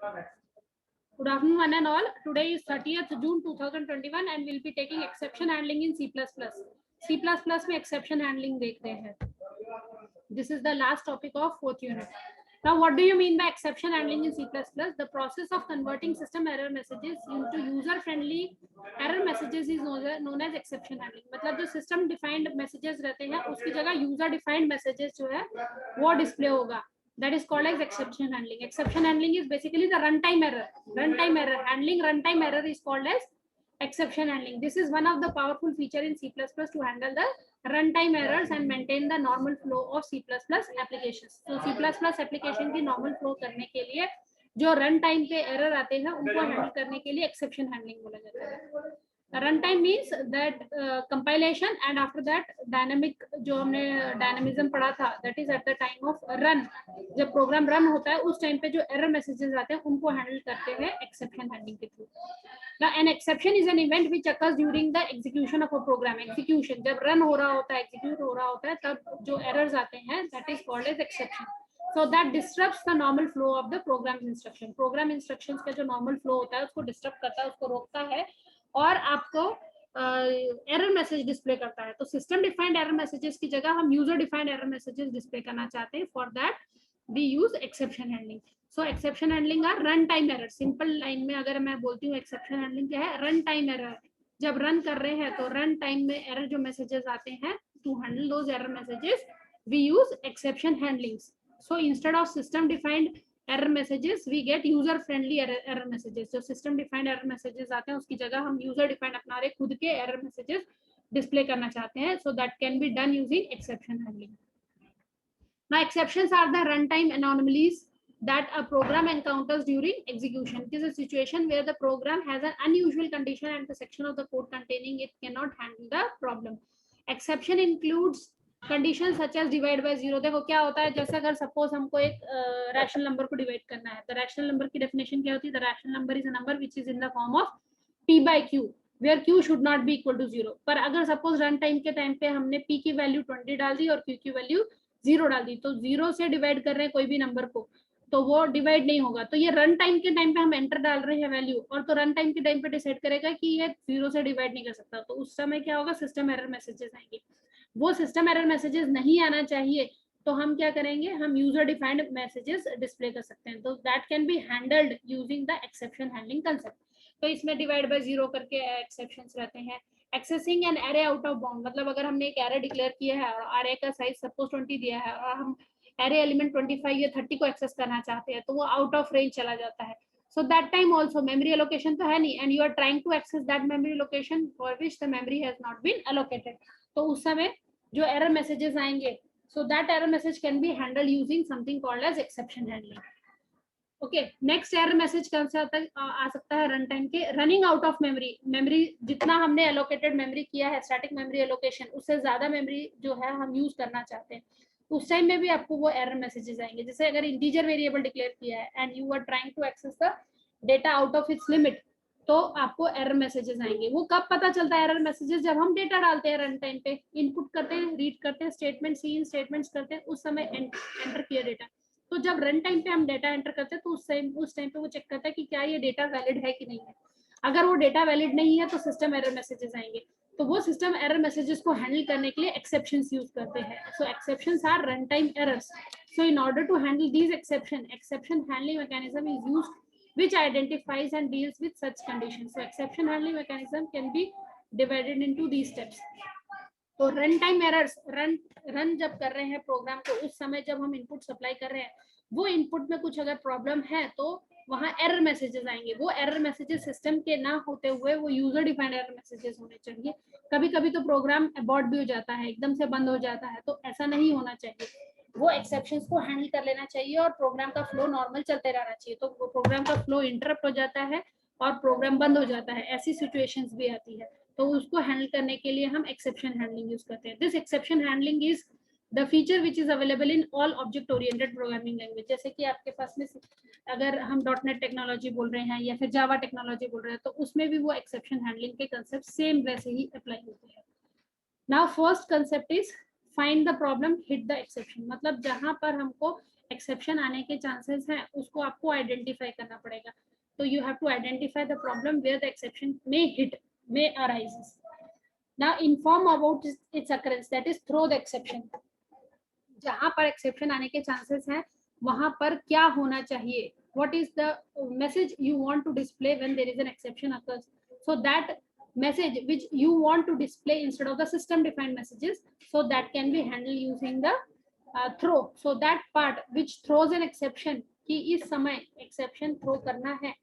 Good afternoon, one and all. Today is 30th June 2021 and we'll be taking exception handling in C++. C++ में exception handling देख रहे हैं. This is the last topic of 4th unit. Now, what do you mean by exception handling in C++? The process of converting system error messages into user-friendly error messages is known as exception handling. मतलब जो system defined messages रहते हैं उसकी जगह user defined messages जो है वो display होगा. That is called as exception handling. Exception handling is basically the runtime error. Runtime error handling runtime error is called as exception handling. This is one of the powerful feature in C++ to handle the runtime errors and maintain the normal flow of C++ applications. So C++ application की normal flow करने के लिए जो runtime पे error आते हैं उनको handle करने के लिए exception handling बोला जाता है. Runtime means that compilation and after that dynamic जो हमने dynamism पढ़ा था, that is at the time of run. जब program run होता है उस time पे जो error messages आते हैं उनको handle करते हैं exception handling के through. Now, an exception is an event which occurs during the execution of a program. Execution जब run हो रहा होता है, execute हो रहा होता है, तब जो errors आते हैं, that is called as exception. So that disrupts the normal flow of the program instruction. Program instructions का जो normal flow होता है, उसको disrupt करता है, उसको रोकता है, और आपको error message display करता है. तो system defined error messages की जगह हम user defined error messages display करना चाहते हैं. For that, we use exception handling. So exception handling are run time error. Simple line में अगर मैं बोलती हूँ exception handling क्या है, run time error. जब run कर रहे हैं तो run time में error जो messages आते हैं, to handle those error messages we use exception handlings. So instead of system defined error messages we get user friendly error messages. जो system defined error messages आते हैं उसकी जगह हम user defined अपना रहे खुद के error messages display करना चाहते हैं. So that can be done using exception handling. Now exceptions are the runtime anomalies that a program encounters during execution. It is a situation where the program has an unusual condition and the section of the code containing it cannot handle the problem. Exception includes conditions such as divide by zero. देखो क्या होता है, जैसे अगर suppose हमको एक rational number को divide करना है, तो rational number की definition क्या होती है? The rational number is a number which is in the form of p by q, where q should not be equal to 0. पर अगर suppose run time के time पे हमने p की value 20 डाल दी और q की value 0 डाल दी, तो 0 से डिवाइड कर रहे हैं कोई भी नंबर को, तो वो डिवाइड नहीं होगा. तो ये रन टाइम के टाइम पे हम एंटर डाल रहे हैं वैल्यू, और तो रन टाइम के टाइम पे डिसाइड करेगा कि ये 0 से डिवाइड नहीं कर सकता. तो उस समय क्या होगा, सिस्टम एरर मैसेजेस आएंगे. वो सिस्टम एरर मैसेजेस नहीं आना चाहिए, तो हम क्या करेंगे, हम यूजर डिफाइंड मैसेजेस डिस्प्ले कर सकते हैं. तो that can be handled using the exception handling concept. तो इसमें डिवाइड बाय 0 करके एक्सेप्शंस रहते हैं. Accessing an array out of bound, मतलब अगर हमने एक एरे डिक्लेयर किया है और एरे का साइज सपोज 20 दिया है और हम एरे एलिमेंट 25 या 30 को एक्सेस करना चाहते हैं, तो वो आउट ऑफ रेंज चला जाता है. So that time also memory allocation तो है नहीं, and you are trying to access that memory location for which the memory has not been allocated. तो उस समय जो एरर मैसेजेस आएंगे, so that error message can be handled using something called as exception handling. Okay, next error message कौन सा आ सकता है रन टाइम के, running out of memory. Memory जितना हमने एलोकेटेड मेमोरी किया है, स्टैटिक मेमोरी एलोकेशन, उससे ज्यादा मेमोरी जो है हम यूज करना चाहते हैं, उस टाइम में भी आपको वो एरर मैसेजेस आएंगे. जैसे अगर इंटीजर वेरिएबल डिक्लेयर किया है and you are trying to access the data out of its limit, तो आपको एरर मैसेजेस आएंगे. वो कब पता चलता है एरर मैसेजेस, जब हम डेटा डालते हैं रन टाइम पे, इनपुट करते हैं, रीड करते हैं, स्टेटमेंट सी इन स्टेटमेंट्स करते हैं, उस समय एंटर किया डेटा. तो जब रन टाइम पे हम डेटा एंटर करते हैं तो उस टाइम पे वो चेक करता है कि क्या ये डेटा वैलिड है कि नहीं है. अगर वो डेटा वैलिड नहीं है तो सिस्टम एरर मैसेजेस आएंगे. तो वो सिस्टम एरर मैसेजेस को हैंडल करने के लिए एक्सेप्शंस यूज करते हैं. So exceptions are run time errors. So in order to handle these exception handling mechanism is used which identifies and deals with such conditions. So exception handling mechanism can be divided into these steps. तो run time errors, run जब कर रहे हैं programme को, उस समय जब हम इनपुट सप्लाई कर रहे हैं, वो इनपुट में कुछ अगर प्रॉब्लम है तो वहां एरर मैसेजेस आएंगे. वो एरर मैसेजेस सिस्टम के ना होते हुए वो यूजर डिफाइंड एरर मैसेजेस होने चाहिए. कभी कभी तो प्रोग्राम अबॉर्ट भी हो जाता है, एकदम से बंद हो जाता है, तो ऐसा नहीं होना चाहिए. वो एक्सेप्शंस को हैंडल कर लेना चाहिए और प्रोग्राम का फ्लो नॉर्मल चलते रहना चाहिए. तो प्रोग्राम का फ्लो इंटरप्ट हो जाता है और प्रोग्राम बंद हो जाता है, ऐसी सिचुएशंस भी आती है. तो उसको हैंडल करने के लिए हम एक्सेप्शन हैंडलिंग यूज करते हैं. This exception handling is the feature which is available in all object oriented programming language. जैसे कि आपके पास में अगर हम .NET टेक्नोलॉजी बोल रहे हैं या फिर जावा टेक्नोलॉजी बोल रहे हैं, तो उसमें भी वो एक्सेप्शन हैंडलिंग के कंसेप्ट सेम वैसे ही अप्लाई होते हैं. Now first concept is find the problem, hit the exception. मतलब जहां पर हमको एक्सेप्शन आने के चांसेस हैं उसको आपको आइडेंटिफाई करना पड़ेगा. तो you have to identify the problem where the exception may hit, may arises. Now inform about its occurrence, that is throw the exception. जहां पर एक्सेप्शन आने के चांसेस हैं वहां पर क्या होना चाहिए, what is the message you want to display when there is an exception occurs, so that message which you want to display instead of the system defined messages, so that can be handled using the throw. So that part which throws an exception कि इस समय exception throw करना है,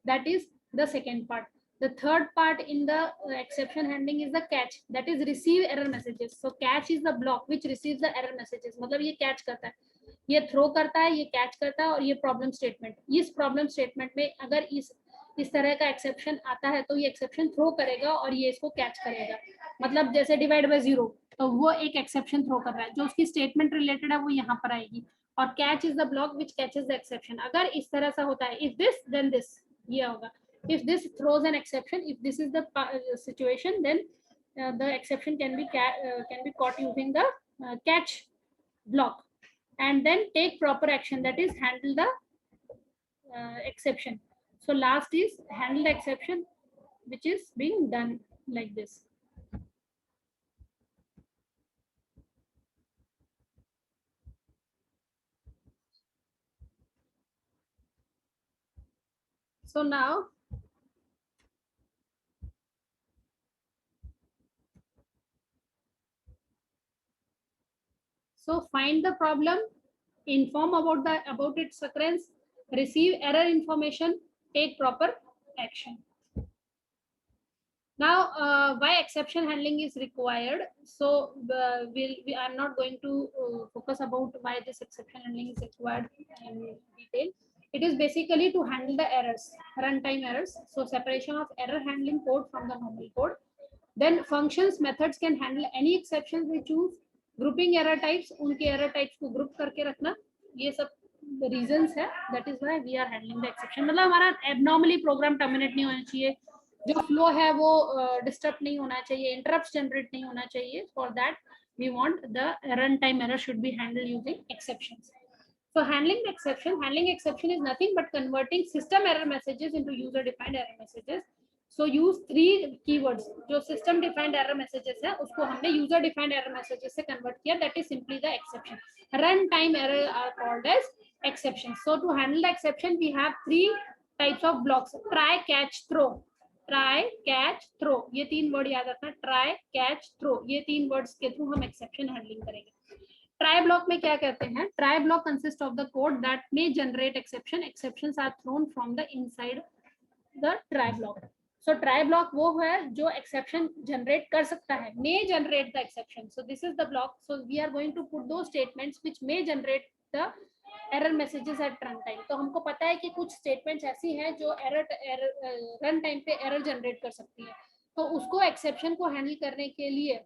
that is the second part. The third part in the exception handling is the catch, that is receive error messages. So catch is the block which receives the error messages. मतलब ये catch करता है, ये throw करता है, ये catch करता है, और ये प्रॉब्लम स्टेटमेंट. इस प्रॉब्लम स्टेटमेंट में अगर इस तरह का एक्सेप्शन आता है तो ये एक्सेप्शन थ्रो करेगा और ये इसको कैच करेगा. मतलब जैसे डिवाइड बाय 0, तो वो एक एक्सेप्शन थ्रो कर रहा है, जो उसकी स्टेटमेंट रिलेटेड है वो यहाँ पर आएगी. और catch is the block which catches the exception. अगर इस तरह से होता है, इफ दिस देन दिस, ये होगा. If this throws an exception, if this is the situation, then the exception can be caught using the catch block, and then take proper action, that is handle the exception. So last is handle the exception, which is being done like this. So now find the problem, inform about its occurrence, receive error information, take proper action. Now why exception handling is required. So I'm not going to focus about why this exception handling is required in detail. It is basically to handle the errors, runtime errors. So separation of error handling code from the normal code. Then functions methods can handle any exceptions we choose. Grouping error types, उनके error types को group करके रखना, ये सब reasons है. That is why we are handling the exception. मतलब हमारा abnormally program terminate नहीं होना चाहिए, जो फ्लो है वो डिस्टर्ब नहीं होना चाहिए, इंटरप्ट जनरेट नहीं होना चाहिए. For that we want the run time error should be handle using exceptions. So handling exception is nothing but converting system error messages into user defined error messages. So use 3 keywords. जो system defined error messages है उसको हमने user defined error messages से convert किया, that is simply the exception. Runtime error are called as exceptions. So to handle the exception we have 3 types of blocks: try, catch, throw. Try, catch, throw, ये 3 word याद रखना. Try, catch, throw, ये 3 words के through हम exception handling करेंगे. Try block में क्या कहते हैं? Try block consist of the code that may generate exception. Exceptions are thrown from the inside the try block. So try block वो है जो एक्सेप्शन जनरेट कर सकता है, may generate the exception. So this is the block. So we are going to put दो statements which may generate the error messages at run time. तो हमको पता है कि कुछ स्टेटमेंट्स ऐसी हैं जो रन टाइम पे एरर जनरेट कर सकती है. तो उसको एक्सेप्शन को हैंडल करने के लिए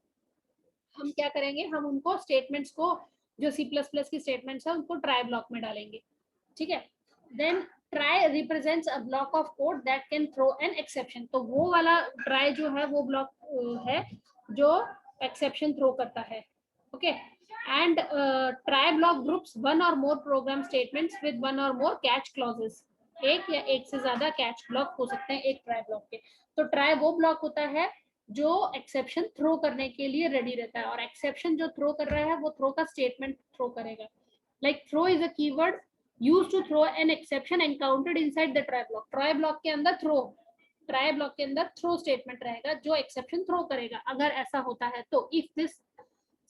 हम क्या करेंगे, हम उनको स्टेटमेंट्स को, जो C++ की स्टेटमेंट्स है उनको ट्राई ब्लॉक में डालेंगे. ठीक है. Then try represents a block of code that can throw an exception. तो वो वाला ट्राई जो है वो ब्लॉक है जो एक्सेप्शन थ्रो करता है. Okay. And try block groups one or more program statements with one or more catch clauses. एक या एक से ज्यादा कैच ब्लॉक हो सकते हैं एक ट्राई ब्लॉक के. तो ट्राई वो ब्लॉक होता है जो एक्सेप्शन थ्रो करने के लिए रेडी रहता है, और एक्सेप्शन जो थ्रो कर रहा है वो थ्रो का स्टेटमेंट थ्रो करेगा. Like throw is a keyword used to throw an exception encountered inside the try block. Try block के अंदर ट्राई ब्लॉक के अंदर थ्रो स्टेटमेंट रहेगा जो एक्सेप्शन थ्रो करेगा. अगर ऐसा होता है तो if this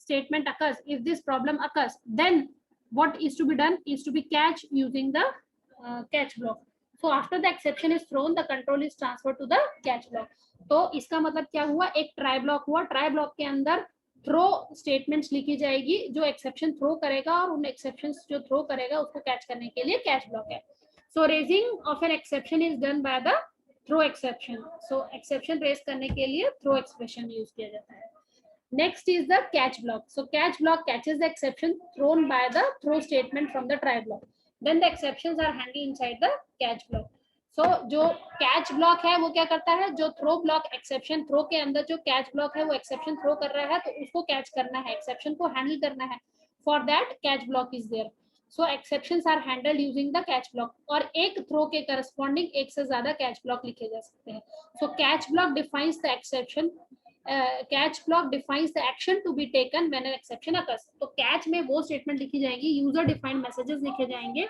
statement occurs, if this problem occurs, then what is to be done is to be catch using the catch block. So after the exception is thrown, the control is transferred to the catch block. तो इसका मतलब क्या हुआ, एक try block हुआ, try block के अंदर throw statements लिखी जाएगी जो एक्सेप्शन थ्रो करेगा, और उन एक्सेप्शंस जो थ्रो करेगा उसको कैच करने के लिए कैच ब्लॉक है. So raising of an exception is done by the throw exception. So exception raise करने के लिए थ्रो एक्सप्रेशन यूज किया जाता है. Next is the catch block. So catch block catches the exception thrown by the throw statement from the try block. Then the exceptions are handled inside the catch block. So जो catch block है वो क्या करता है, जो throw block exception throw के अंदर जो catch block है वो exception throw कर रहा है तो उसको catch करना है, exception को handle करना है. For that catch block is there. So exceptions are handled using the catch block, और एक थ्रो के करस्पॉन्डिंग एक से ज्यादा कैच ब्लॉक लिखे जा सकते हैं. So catch block defines the exception, catch block defines the action to be taken when an exception occurs. तो कैच में वो स्टेटमेंट लिखी जाएगी, यूजर डिफाइंड मैसेजेस लिखे जाएंगे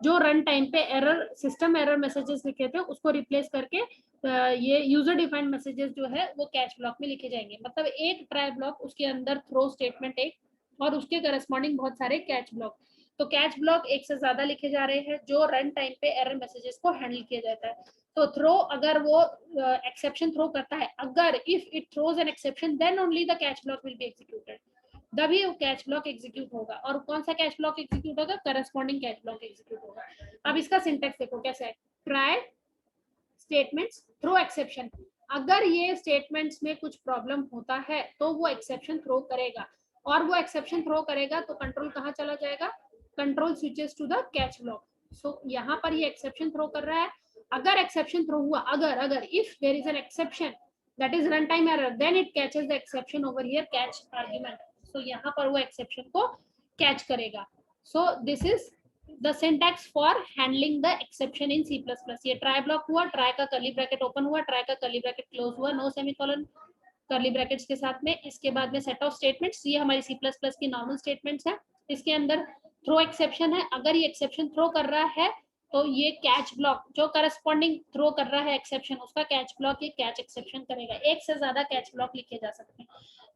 जो रन टाइम पे एरर, सिस्टम एरर मैसेजेस लिखे थे उसको रिप्लेस करके ये यूजर डिफाइंड मैसेजेस जो है वो कैच ब्लॉक में लिखे जाएंगे. मतलब एक ट्राई ब्लॉक, उसके अंदर थ्रो स्टेटमेंट एक, और उसके करस्पॉन्डिंग बहुत सारे कैच ब्लॉक. तो कैच ब्लॉक एक से ज्यादा लिखे जा रहे हैं जो रन टाइम पे एरर मैसेजेस को हैंडल किया जाता है. तो थ्रो, अगर वो एक्सेप्शन थ्रो करता है, अगर if it throws an exception then only the catch block will be executed, तभी वो कैच ब्लॉक एग्जीक्यूट होगा. और कौन सा कैच ब्लॉक एग्जीक्यूट होगा? करस्पॉन्डिंग कैच ब्लॉक एग्जीक्यूट होगा. अब इसका सिंटेक्स देखो कैसे है. Try statements throw exception. अगर ये स्टेटमेंट्स में कुछ प्रॉब्लम होता है तो वो एक्सेप्शन थ्रो करेगा, और वो एक्सेप्शन थ्रो करेगा तो कंट्रोल कहाँ चला जाएगा? Control switches to the catch block. So यहाँ पर ये एक्सेप्शन थ्रो कर रहा है. अगर एक्सेप्शन थ्रो हुआ, अगर if there is an exception that is runtime error, then it catches the exception over here, catch argument. So यहाँ पर वो exception को catch करेगा. So this is the syntax for handling the exception in C++. ये try block हुआ, try का curly bracket open हुआ, try का curly bracket close हुआ, no semicolon curly brackets के साथ में. इसके बाद में set of statements, ये हमारी C++ की normal statements है. इसके अंदर throw exception है. अगर ये exception throw कर रहा है तो ये कैच ब्लॉक जो करस्पॉन्डिंग थ्रो कर रहा है एक्सेप्शन, उसका कैच ब्लॉक ये कैच एक्सेप्शन करेगा. एक से ज्यादा कैच ब्लॉक लिखे जा सकते हैं.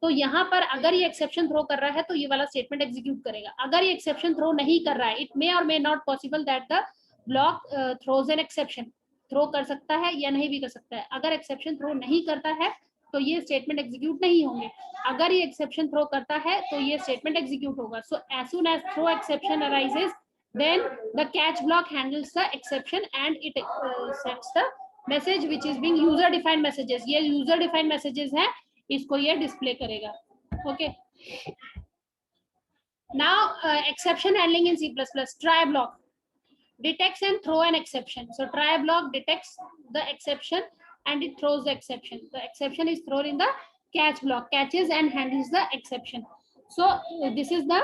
तो यहाँ पर अगर ये एक्सेप्शन थ्रो कर रहा है तो ये वाला स्टेटमेंट एग्जीक्यूट करेगा. अगर ये एक्सेप्शन थ्रो नहीं कर रहा है, इट मे और may not possible that the block throws an exception, throw कर सकता है या नहीं भी कर सकता है. अगर एक्सेप्शन थ्रो नहीं करता है तो ये स्टेटमेंट एग्जीक्यूट नहीं होंगे. अगर ये एक्सेप्शन थ्रो करता है तो ये स्टेटमेंट एग्जीक्यूट होगा. So as soon as throw exception arises, then the catch block handles the exception and it sends the message which is being user defined messages. ये user defined messages है, इसको ये display करेगा. Okay, now exception handling in C++. Try block detects and throw an exception. So try block detects the exception and it throws the exception. The exception is thrown in the catch block, catches and handles the exception. So this is the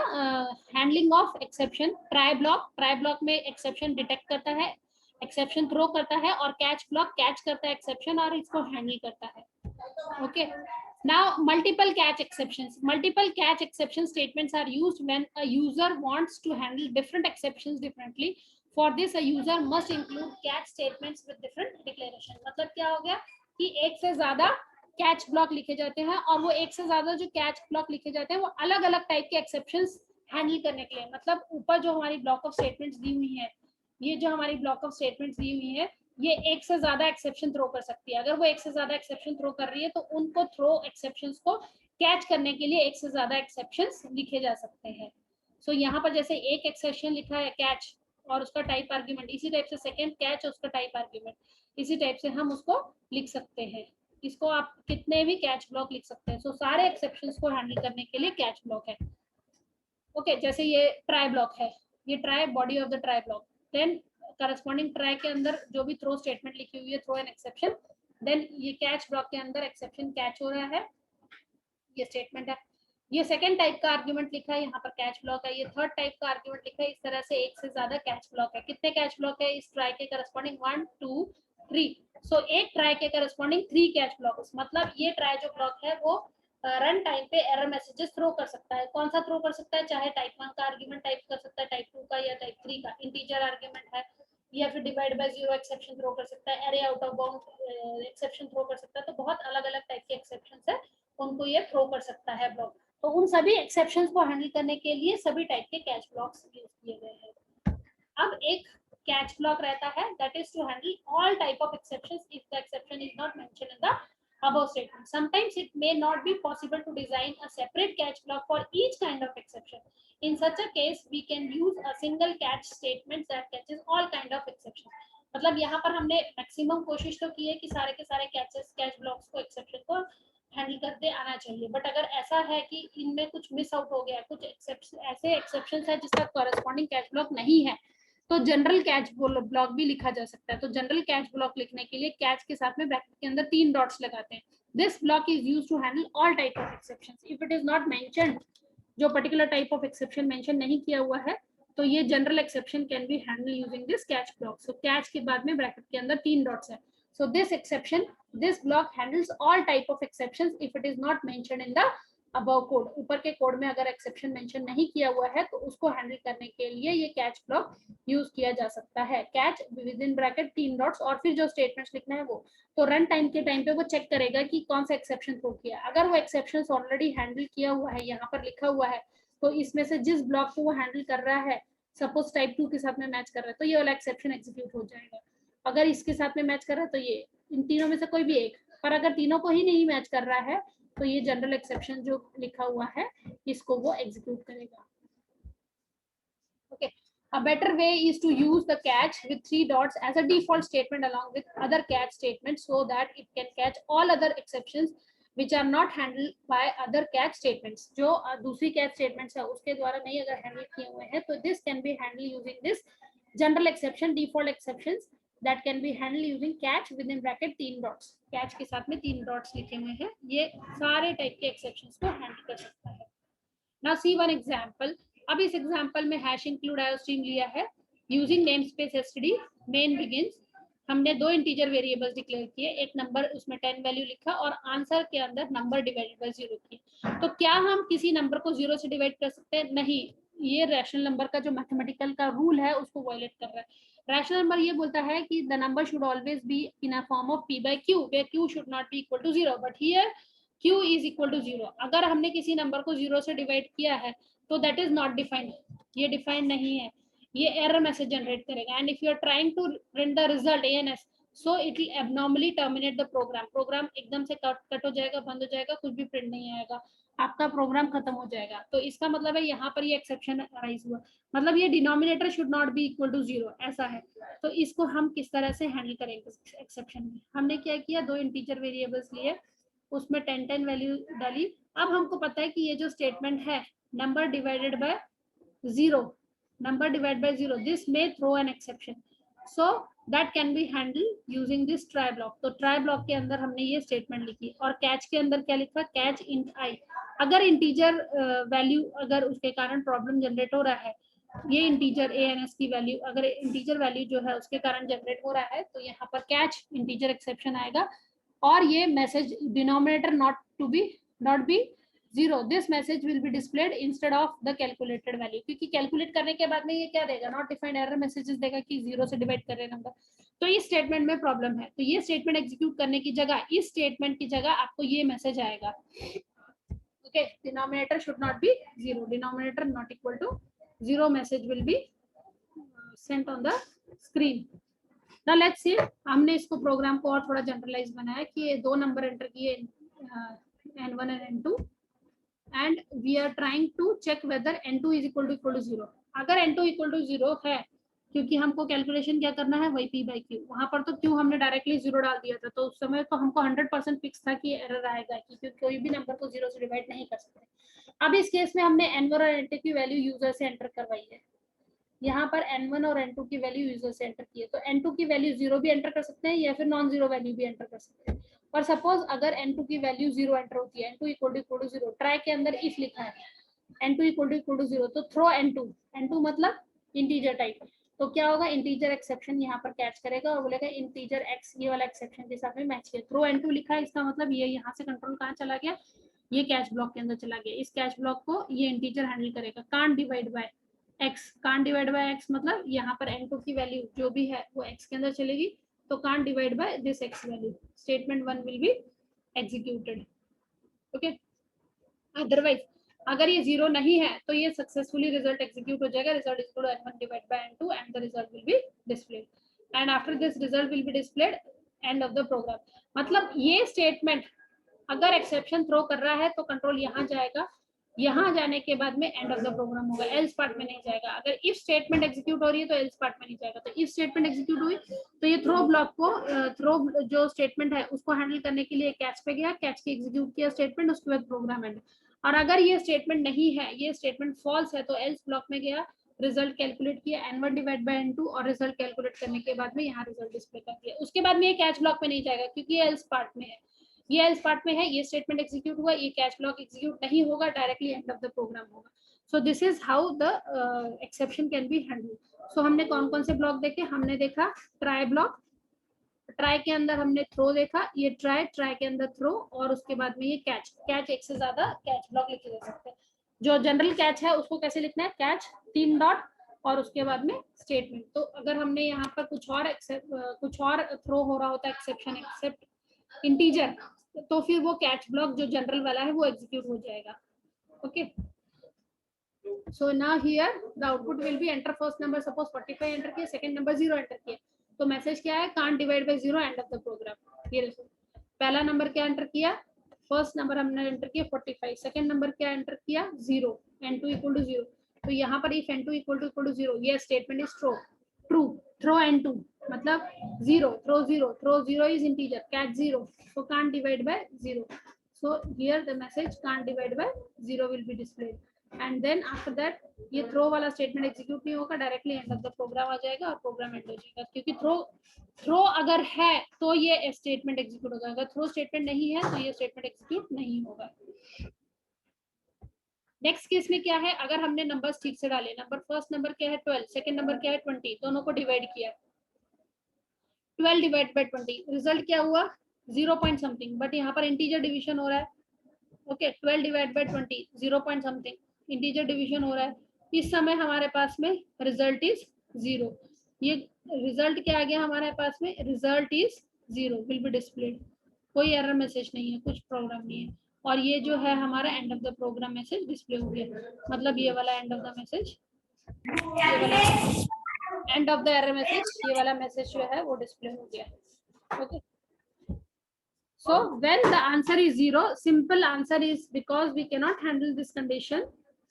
handling of exception. Try block में exception detect करता है, exception throw करता है, और catch block catch करता है exception और इसको handle करता है. Okay, now multiple catch exceptions. Multiple catch exception statements are used when a user wants to handle different exceptions differently. For this a user must include catch statements with different declaration. मतलब क्या हो गया कि एक से ज्यादा catch block लिखे जाते हैं, और वो एक से ज्यादा जो कैच ब्लॉक लिखे जाते हैं वो अलग अलग टाइप के एक्सेप्शंस हैंडल करने के लिए. मतलब ऊपर जो हमारी ब्लॉक ऑफ स्टेटमेंट्स दी हुई है, ये जो हमारी ब्लॉक ऑफ स्टेटमेंट्स दी हुई है, ये एक से ज्यादा एक्सेप्शन थ्रो कर सकती है. अगर वो एक से ज्यादा एक्सेप्शन थ्रो कर रही है तो उनको थ्रो एक्सेप्शंस को कैच करने के लिए एक से ज्यादा एक्सेप्शंस लिखे जा सकते हैं. सो यहाँ पर जैसे एक एक्सेप्शन लिखा है कैच और उसका टाइप आर्ग्यूमेंट, इसी टाइप से सेकेंड कैच और उसका टाइप आर्ग्यूमेंट, इसी टाइप से हम उसको लिख सकते हैं. इसको आप कितने भी कैच ब्लॉक लिख सकते हैं. सो सारे एक्सेप्शंस को हैंडल करने के लिए कैच ब्लॉक है. ओके, जैसे ये ट्राई ब्लॉक है, ये try body of the try block, then corresponding try के अंदर जो भी थ्रो स्टेटमेंट लिखी हुई है, थ्रो एन एक्सेप्शन, देन ये कैच ब्लॉक के अंदर एक्सेप्शन कैच हो रहा है, ये स्टेटमेंट है. ये सेकंड टाइप का आर्ग्यूमेंट लिखा है, यहाँ पर कैच ब्लॉक है. ये थर्ड टाइप का आर्ग्यूमेंट लिखा है. इस तरह से एक से ज्यादा कैच ब्लॉक है. कितने कैच ब्लॉक है इस ट्राई के करस्पॉन्डिंग? 1 2 3. सो एक ट्राई के करस्पॉन्डिंग 3 कैच ब्लॉक. मतलब ये ट्राई जो ब्लॉक है वो रन टाइम पे एरर मैसेजेस थ्रो कर सकता है. कौन सा थ्रो कर सकता है? चाहे टाइप 1 का आर्ग्यूमेंट टाइप कर सकता है, टाइप 2 का या टाइप 3 का, इंटीजर आर्ग्यूमेंट है, या फिर divide by zero exception throw कर सकता है, array out of bound exception throw कर सकता है. तो बहुत अलग अलग टाइप के एक्सेप्शंस है, उनको ये थ्रो कर सकता है ब्लॉक. तो उन सभी एक्सेप्शंस को हैंडल करने के लिए सभी टाइप के कैच ब्लॉक्स यूज किए गए हैं. अब एक कैच ब्लॉक रहता है that is to handle all type of exceptions if the exception is not mentioned in the above statement. Sometimes it may not be possible to design a separate catch block for each kind of exception. In such a case we can use a single catch statement that catches all kind of exceptions. मतलब यहाँ पर हमने maximum कोशिश तो की है कि सारे के सारे कैच ब्लॉक्स को एक्सेप्शन को हैंडल करते आना चाहिए. बट अगर ऐसा है कि इनमें कुछ मिस आउट हो गया, कुछ ऐसे एक्सेप्शंस है जिसका कॉरेस्पॉन्डिंग कैच ब्लॉक नहीं है, तो जनरल कैच ब्लॉक भी लिखा जा सकता है. तो जनरल कैच ब्लॉक लिखने के लिए कैच के साथ में ब्रैकेट के अंदर 3 डॉट्स लगाते हैं. This block is used to handle all type of exceptions. If it is not mentioned, जो particular type of exception mention नहीं किया हुआ है, तो ये general exception can be handle using this catch block. So catch के बाद में ब्रैकेट के अंदर 3 डॉट्स है. So this exception, this block handles all type of exceptions if it is not mentioned in the above code. ऊपर के code में अगर एक्सेप्शन मेंशन नहीं किया हुआ है तो उसको हैंडल करने के लिए ये कैच ब्लॉक यूज किया जा सकता है. Catch with in bracket 3 dots और फिर जो स्टेटमेंट्स लिखना है वो, तो रन टाइम के टाइम पे वो चेक करेगा कि कौन सा एक्सेप्शन थ्रो किया. अगर वो एक्सेप्शन ऑलरेडी हैंडल किया हुआ है, यहाँ पर लिखा हुआ है, तो इसमें से जिस ब्लॉक को वो हैंडल कर रहा है, सपोज टाइप 2 के साथ में मैच कर रहा है, तो ये वाला एक्सेप्शन एग्जीक्यूट हो जाएगा. अगर इसके साथ में मैच कर रहा है तो ये, इन तीनों में से कोई भी एक. पर अगर तीनों को ही नहीं मैच कर रहा है तो ये जनरल एक्सेप्शन जो लिखा हुआ है इसको वो एग्जीक्यूट करेगा. Okay. A better way is to use the catch with 3 dots as a default statement along with other catch statements so that it can catch all other exceptions which are not handled by other catch statements. जो दूसरी catch statements है उसके द्वारा नहीं अगर handle किए हुए हैं तो this can be handled using this general exception, default exceptions that can be handled using catch within bracket 3 dots. catch के साथ में 3 dots लिखे हुए हैं, ये सारे टाइप के exceptions को handle कर सकता है. Now see one example. अब इस एग्जाम्पल में हैश इंक्लूड आयोस्ट्रीम लिया है. Using name space STD main begins, हमने 2 इंटीजर वेरिएबल्स डिक्लेयर किए, एक नंबर उसमें 10 वैल्यू लिखा और आंसर के अंदर नंबर डिवाइडेड बाय 0 किए. तो क्या हम किसी नंबर को 0 से डिवाइड कर सकते हैं? नहीं. ये रैशनल नंबर का जो मैथमेटिकल का रूल है उसको वायलेट कर रहा है. रैशनल नंबर ये बोलता है कि the number should always be in a form of p by q where q should not be equal to 0, but here q is equal to 0. अगर हमने किसी नंबर को 0 से डिवाइड किया है तो दैट इज नॉट डिफाइंड, ये defined नहीं है, ये एरर मैसेज जनरेट करेगा. And if you are trying to print the result ans, so it will abnormally terminate the program. Program एकदम से कट हो जाएगा, बंद हो जाएगा, कुछ भी प्रिंट नहीं आएगा, आपका प्रोग्राम खत्म हो जाएगा. तो इसका मतलब है यहाँ पर ये एक्सेप्शन राइज हुआ, मतलब ये denominator should not be equal to 0 ऐसा है. तो इसको हम किस तरह से हैंडल करेंगे एक्सेप्शन में? हमने क्या किया, 2 इंटीजर वेरिएबल्स लिए, उसमें 10 वैल्यू डाली. अब हमको पता है कि ये जो स्टेटमेंट है number divided by 0, number divided by 0, this may throw an exception, so that can be handled using this try block. तो try block के अंदर हमने ये स्टेटमेंट लिखी और catch के अंदर क्या लिखा, catch int i. अगर इंटीजर वैल्यू अगर उसके कारण प्रॉब्लम जनरेट हो रहा है, ये इंटीजर ans की वैल्यू अगर इंटीजर वैल्यू जो है उसके कारण जनरेट हो रहा है तो यहाँ पर catch इंटीजर एक्सेप्शन आएगा और ये message denominator not be 0, this message will be displayed instead of the calculated value. क्योंकि कैलकुलेट करने के बाद में ये क्या देगा, नॉट डिफाइंड एरर मैसेजेस देगा कि 0 से डिवाइड कर रहे हैं नंबर. तो इस स्टेटमेंट में प्रॉब्लम है, तो ये स्टेटमेंट एग्जीक्यूट करने की जगह इस स्टेटमेंट की जगह आपको ये मैसेज आएगा. Okay, denominator should not be 0, denominator not equal to 0 message will be sent on the screen. Now let's see, हमने इसको प्रोग्राम को और थोड़ा जनरलाइज बनाया कि ये 2 नंबर एंटर किए n1 and n2 and we are trying to check whether n2 is equal to 0. अगर n2 equal to 0 है, क्योंकि हमको कैलकुलेशन क्या करना है, वही p by q. वहां पर तो q हमने डायरेक्टली 0 डाल दिया था, तो उस समय तो हमको 100% फिक्स था कि एरर आएगा क्योंकि कोई भी नंबर को 0 से डिवाइड नहीं कर सकते. अब इस केस में हमने n1 और n2 की वैल्यू यूजर से एंटर करवाई है. यहाँ पर n1 और n2 की वैल्यू यूजर से एंटर की है, तो n2 की वैल्यू 0 भी एंटर कर सकते हैं या फिर नॉन 0 वैल्यू भी एंटर कर सकते हैं. और सपोज अगर n2 की वैल्यू 0 एंटर होती है, n2 इक्वल टू 0, ट्राई के अंदर इफ लिखा है n2 इक्वल टू 0, तो थ्रो n2 मतलब इंटीजर टाइप. तो क्या होगा, इंटीजर एक्सेप्शन यहाँ पर कैच करेगा और बोलेगा इंटीजर x ये वाला एक्सेप्शन के साथ में मैच किया. थ्रो n2 लिखा है, इसका मतलब ये यहाँ से कंट्रोल कहाँ चला गया, ये कैच ब्लॉक के अंदर चला गया. इस कैच ब्लॉक को ये इंटीजर हैंडल करेगा. Can't divide bye x, can't divide bye x मतलब यहाँ पर n2 की वैल्यू जो भी है वो x के अंदर चलेगी, तो can't divide by this x value. Statement 1 will be executed. Okay. Otherwise, अगर ये 0 नहीं है तो ये सक्सेसफुली रिजल्ट एग्जीक्यूट हो जाएगा. Result is equal to n1 divide by n2 and the result will be displayed. And after this result will be displayed end of the program. मतलब ये स्टेटमेंट अगर एक्सेप्शन थ्रो कर रहा है तो control यहाँ जाएगा, यहाँ जाने के बाद में एंड ऑफ द प्रोग्राम होगा, एल्स पार्ट में नहीं जाएगा. अगर इफ स्टेटमेंट एग्जीक्यूट हो रही है तो एल्स पार्ट में नहीं जाएगा. तो इफ स्टेटमेंट एग्जीक्यूट हुई तो ये थ्रो ब्लॉक को थ्रो जो स्टेटमेंट है उसको हैंडल करने के लिए कैच पे गया, कैच के एग्जीक्यूट किया स्टेटमेंट, उसके बाद प्रोग्राम एंड. और अगर ये स्टेटमेंट नहीं है, ये स्टेटमेंट फॉल्स है, तो एल्स ब्लॉक में गया, रिजल्ट कैलकुलेट किया n1 डिवाइड बाय n2 और रिजल्ट कैलकुलेट करने के बाद में यहाँ रिजल्ट डिस्प्ले कर दिया. उसके बाद में ये कैच ब्लॉक में नहीं जाएगा क्योंकि ये एल्स पार्ट में है, ये एल्स पार्ट में है, ये स्टेटमेंट एग्जीक्यूट हुआ, ये कैच ब्लॉक एग्जीक्यूट नहीं होगा, directly end of the program होगा. So this is how the exception can be handle. So हमने कौन कौन से ब्लॉक देखे, हमने देखा ट्राई ब्लॉक, ट्राई के अंदर हमने थ्रो देखा, ये ट्राई, ट्राई के अंदर थ्रो, और उसके बाद में ये कैच, कैच एक से ज्यादा कैच ब्लॉक लिखे जा सकते हैं। जो जनरल कैच है उसको कैसे लिखना है, कैच 3 डॉट और उसके बाद में स्टेटमेंट। तो अगर हमने यहाँ पर कुछ और थ्रो हो रहा होता है एक्सेप्शन एक्सेप्ट इंटीजर, तो फिर वो कैच ब्लॉक जो जनरल वाला है वो एग्जीक्यूट हो जाएगा। Okay, so now here the output will be enter first number, suppose 45 enter किया, सेकंड नंबर 0 एंटर किया, तो मैसेज क्या है, can't divide by 0 end of the program. ये देखो पहला नंबर क्या एंटर किया, फर्स्ट नंबर हमने एंटर किया 45, सेकंड नंबर क्या एंटर किया 0, n2 इक्वल टू 0। तो यहाँ पर if n2 इक्वल टू 0, ये statement is true, true, throw n2 मतलब 0, throw 0 is integer, catch 0, so can't divide by 0, so here the message can't divide by 0 will be displayed, and then after that ये throw वाला statement execute नहीं होगा, directly end of the program आ जाएगा और programme and हो जाएगा, क्योंकि थ्रो अगर है तो ये स्टेटमेंट एग्जीक्यूट होगा, अगर थ्रो स्टेटमेंट नहीं है तो ये स्टेटमेंट एग्जीक्यूट नहीं होगा। नेक्स्ट केस में क्या है, अगर हमने नंबर्स ठीक से डाले, नंबर फर्स्ट नंबर क्या है 12, सेकंड नंबर क्या है 20, दोनों को डिवाइड किया, 12 डिवाइड बाय 20, रिजल्ट क्या हुआ 0 पॉइंट समथिंग, बट यहाँ पर इंटीजर डिवीजन हो रहा है। Okay, 12 divide by 20, 0 point something, integer division हो रहा है, इस समय हमारे पास में रिजल्ट इज 0। ये रिजल्ट क्या आ गया हमारे पास में, result is 0 will be displayed, कोई एरर मैसेज नहीं है, कुछ प्रॉब्लम नहीं है, और ये जो है हमारा end of the program message display हो गया, मतलब ये वाला एंड ऑफ द मैसेज, ये वाला and of the error message, ये वाला मैसेज जो है वो डिस्प्ले हो गया। Okay, so when the answer is 0, simple answer is because we cannot handle this condition,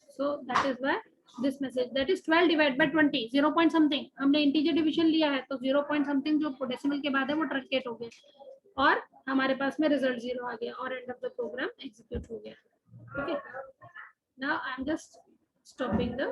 so that is why this message, that is 12 divided by 20, 0 point something, हमने integer division लिया है तो 0 point something जो decimal के बाद है वो truncate हो गया और हमारे पास में result 0 आ गया और end of the program execute हो गया। Okay, now I am just stopping the